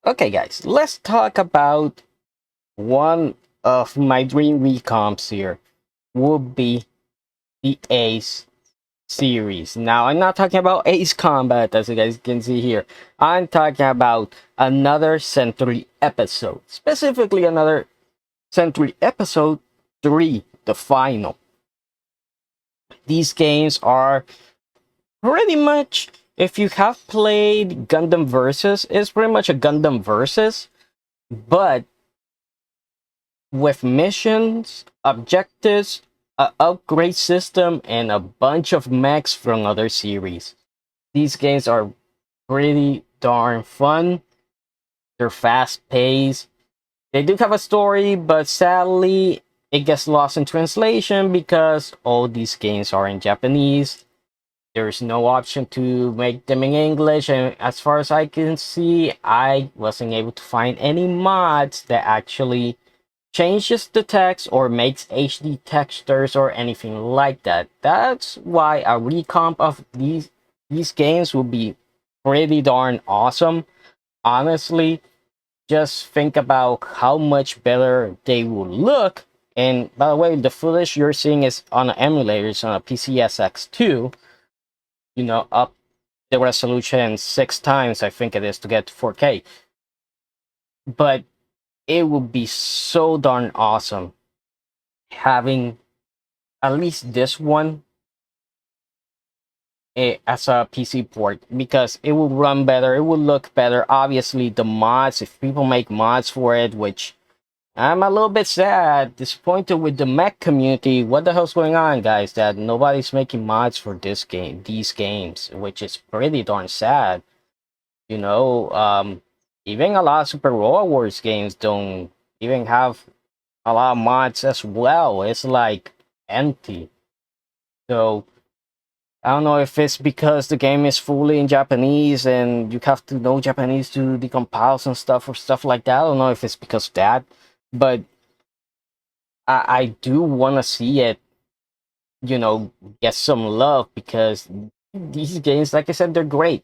Okay, guys, let's talk about one of my dream recomps here. Would be the Ace series. Now, I'm not talking about Ace Combat, as you guys can see here. I'm talking about another Century episode, specifically another Century episode 3, the final. These games are pretty much, if you have played Gundam Versus, it's pretty much a Gundam Versus, but with missions, objectives, a upgrade system, and a bunch of mechs from other series. These games are pretty darn fun. They're fast paced. They do have a story, but sadly, it gets lost in translation because all these games are in Japanese. There's no option to make them in English, and as far as I can see, I wasn't able to find any mods that actually changes the text or makes HD textures or anything like that. That's why a recomp of these games would be pretty darn awesome. Honestly, just think about how much better they will look. And by the way, the footage you're seeing is on an emulator, it's on a PCSX2, up the resolution 6 times, I think it is, to get to 4K. But it would be so darn awesome having at least this one as a PC port because it will run better, it will look better. Obviously, the mods, if people make mods for it, which I'm a little bit sad, disappointed with the mech community. What the hell's going on, guys? That nobody's making mods for these games, which is pretty darn sad. You know, even a lot of Super Robot Wars games don't even have a lot of mods as well. It's like empty. So I don't know if it's because the game is fully in Japanese and you have to know Japanese to decompile some stuff or stuff like that. I don't know if it's because of that, but I do want to see it, get some love because these games, like I said, they're great.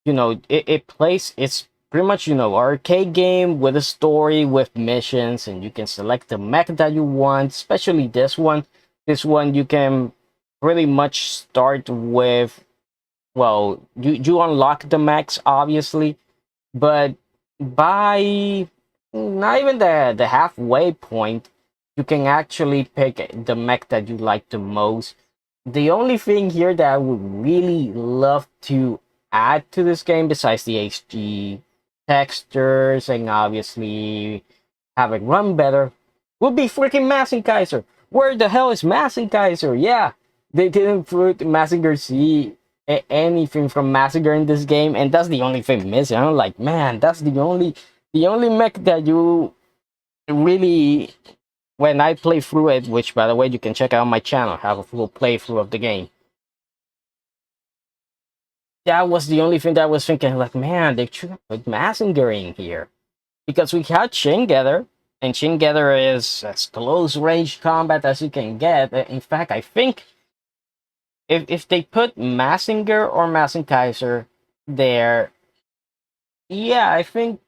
It plays, it's pretty much, arcade game with a story, with missions, and you can select the mech that you want, especially this one. This one, you can pretty much start with, well, you unlock the mechs, obviously, but by not even the halfway point, you can actually pick the mech that you like the most. The only thing here that I would really love to add to this game, besides the HG textures and obviously have it run better, would be freaking Kaiser. Where the hell is Kaiser? Yeah, they didn't put Massinger C anything from Massacre in this game, and that's the only thing missing. I'm like, man, that's the only mech that you really, when I play through it, which by the way you can check out my channel, have a full playthrough of the game. That was the only thing that I was thinking, like, man, they should have put Massinger in here because we had Shingether, and Shingether is as close range combat as you can get. In fact, I think if they put Massinger or Kaiser there, yeah, I think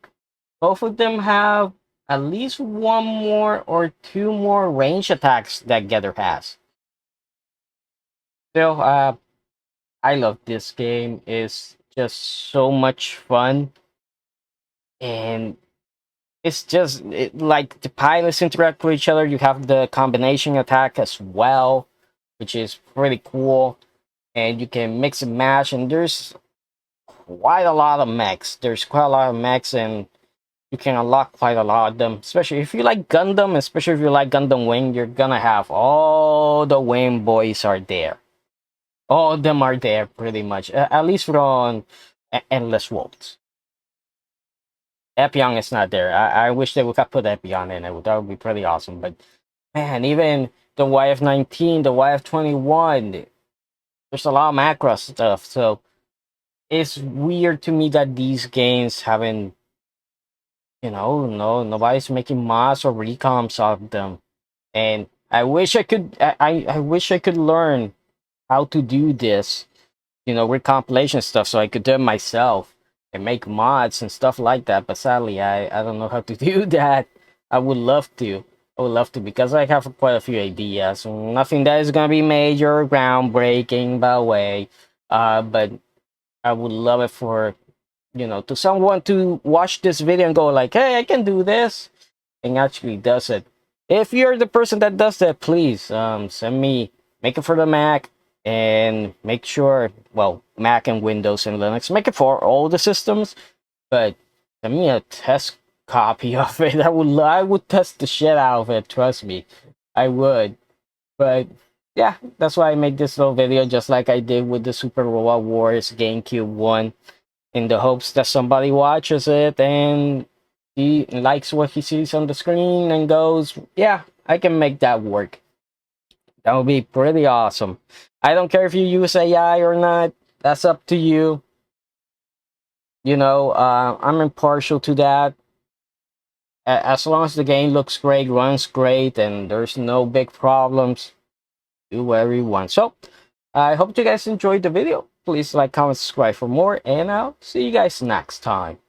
both of them have at least one more or two more range attacks that Gether has. Still, I love this game. It's just so much fun, and it's just like the pilots interact with each other. You have the combination attack as well, which is pretty cool, and you can mix and match. And there's quite a lot of mechs. There's quite a lot of mechs, and you can unlock quite a lot of them. Especially if you like Gundam, especially if you like Gundam Wing, you're gonna have all the Wing boys are there. All of them are there pretty much. At least from Endless Waltz. Epion is not there. I wish they would have put Epion in it. That would be pretty awesome. But man, even the YF-19, the YF-21, there's a lot of Macross stuff. So it's weird to me that these games haven't, no, nobody's making mods or recomps of them. And I wish I could, I wish I could learn how to do this, recompilation stuff so I could do it myself. and make mods and stuff like that. But sadly, I don't know how to do that. I would love to. I would love to because I have quite a few ideas. Nothing that is gonna be major, or groundbreaking, by the way. But I would love it for to someone to watch this video and go like, "Hey, I can do this," and actually does it. If you're the person that does that, please send me, make it for the Mac, and make sure, well, Mac and Windows and Linux, make it for all the systems, but send me a test copy of it. I would test the shit out of it, trust me. I would. But yeah, that's why I made this little video, just like I did with the Super Robot Wars GameCube one, in the hopes that somebody watches it and he likes what he sees on the screen and goes, yeah, I can make that work. That would be pretty awesome. I don't care if you use AI or not. That's up to you. I'm impartial to that. As long as the game looks great, runs great, and there's no big problems, do whatever you want. So, I hope you guys enjoyed the video. Please like, comment, subscribe for more, and I'll see you guys next time.